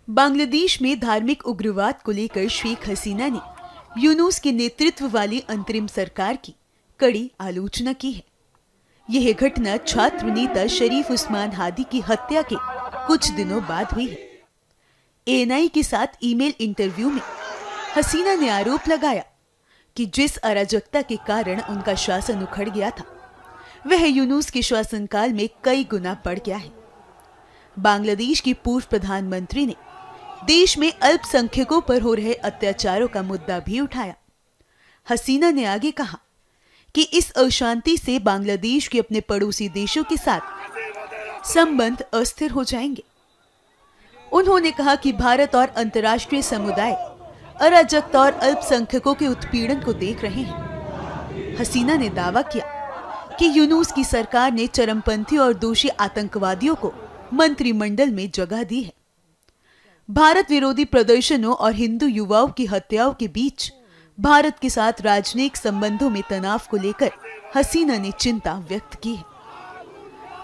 बांग्लादेश में धार्मिक उग्रवाद को लेकर शेख हसीना ने यूनुस के नेतृत्व वाली अंतरिम सरकार की कड़ी आलोचना की है। यह घटना छात्र नेता शरीफ उस्मान हादी की हत्या के कुछ दिनों बाद हुई है। एएनआई के साथ ईमेल इंटरव्यू में हसीना ने आरोप लगाया कि जिस अराजकता के कारण उनका शासन उखड़ गया था, वह यूनुस के शासनकाल में कई गुना बढ़ गया है। बांग्लादेश की पूर्व प्रधानमंत्री ने देश में अल्पसंख्यकों पर हो रहे अत्याचारों का मुद्दा भी उठाया। हसीना ने आगे कहा कि इस अशांति से बांग्लादेश के अपने पड़ोसी देशों के साथ संबंध अस्थिर हो जाएंगे। उन्होंने कहा कि भारत और अंतर्राष्ट्रीय समुदाय अराजकता और अल्पसंख्यकों के उत्पीड़न को देख रहे हैं। हसीना ने दावा किया कि यूनुस की सरकार ने चरमपंथी और दोषी आतंकवादियों को मंत्रिमंडल में जगह दी है। भारत विरोधी प्रदर्शनों और हिंदू युवाओं की हत्याओं के बीच भारत के साथ राजनयिक संबंधों में तनाव को लेकर हसीना ने चिंता व्यक्त की है।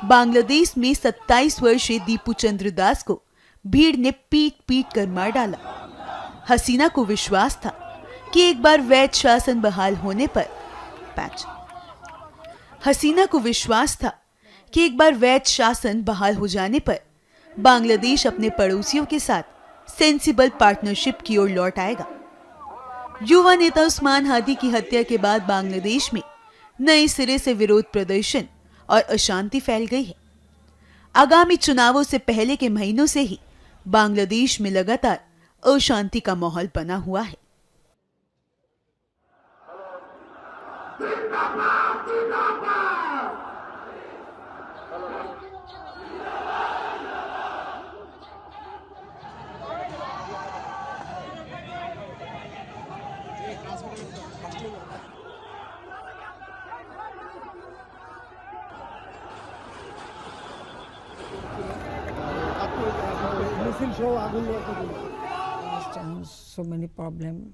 बांग्लादेश में 27 वर्षीय दीपू चंद्र दास को भीड़ ने पीट कर मार डाला। हसीना को विश्वास था कि एक बार वैध शासन बहाल होने पर वैध शासन बहाल हो जाने पर बांग्लादेश अपने पड़ोसियों के साथ सेंसिबल पार्टनरशिप की ओर लौट आएगा। युवा नेता उस्मान हादी की हत्या के बाद बांग्लादेश में नए सिरे से विरोध प्रदर्शन और अशांति फैल गई है। आगामी चुनावों से पहले के महीनों से ही बांग्लादेश में लगातार अशांति का माहौल बना हुआ है। So many problems.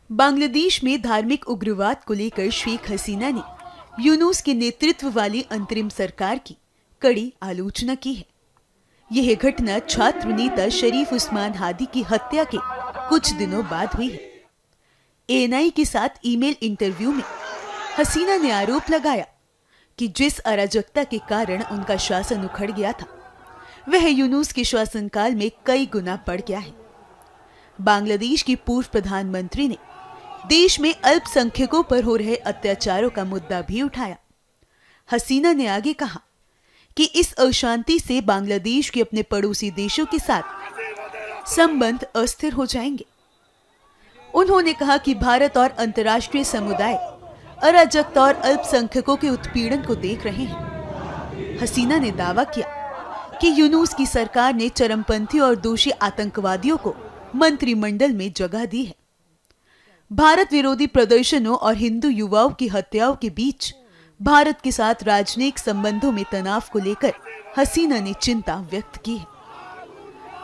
बांग्लादेश में धार्मिक उग्रवाद को लेकर शेख हसीना ने यूनुस के नेतृत्व वाली अंतरिम सरकार की कड़ी आलोचना की है। यह घटना छात्र नेता शरीफ उस्मान हादी की हत्या के कुछ दिनों बाद हुई है। एएनआई के साथ ईमेल इंटरव्यू में हसीना ने आरोप लगाया कि जिस अराजकता के कारण उनका शासन उखड़ गया था, वह यूनुस के शासनकाल में कई गुना बढ़ गया है। बांग्लादेश की पूर्व प्रधानमंत्री ने देश में अल्पसंख्यकों पर हो रहे अत्याचारों का मुद्दा भी उठाया। हसीना ने आगे कहा कि इस अशांति से बांग्लादेश के अपने पड़ोसी देशों के साथ संबंध अस्थिर हो जाएंगे। उन्होंने कहा कि भारत और अंतर्राष्ट्रीय समुदाय अराजकता और अल्पसंख्यकों के उत्पीड़न को देख रहे हैं। हसीना ने दावा किया कि यूनुस की सरकार ने चरमपंथी और दोषी आतंकवादियों को मंत्रिमंडल में जगह दी है। भारत विरोधी प्रदर्शनों और हिंदू युवाओं की हत्याओं के बीच भारत के साथ राजनयिक संबंधों में तनाव को लेकर हसीना ने चिंता व्यक्त की है।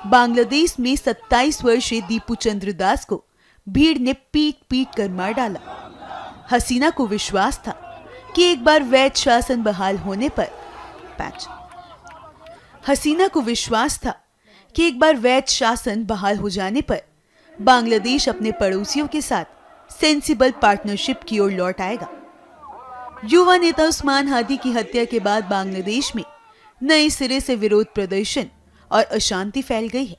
बांग्लादेश में 27 वर्षीय दीपू चंद्र दास को भीड़ ने पीट कर मार डाला। हसीना को विश्वास था कि एक बार वैध शासन बहाल होने पर बांग्लादेश अपने पड़ोसियों के साथ सेंसिबल पार्टनरशिप की ओर लौट आएगा। युवा नेता उस्मान हादी की हत्या के बाद बांग्लादेश में नए सिरे से विरोध प्रदर्शन और अशांति फैल गई है।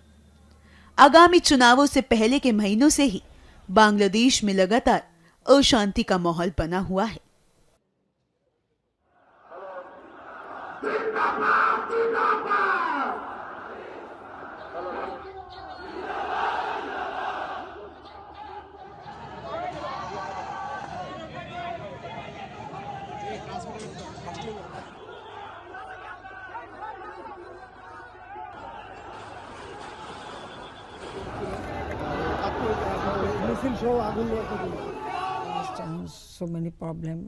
आगामी चुनावों से पहले के महीनों से ही बांग्लादेश में लगातार अशांति का माहौल बना हुआ है। ফিল সহ আগুন নিয়ে Understand so many problem.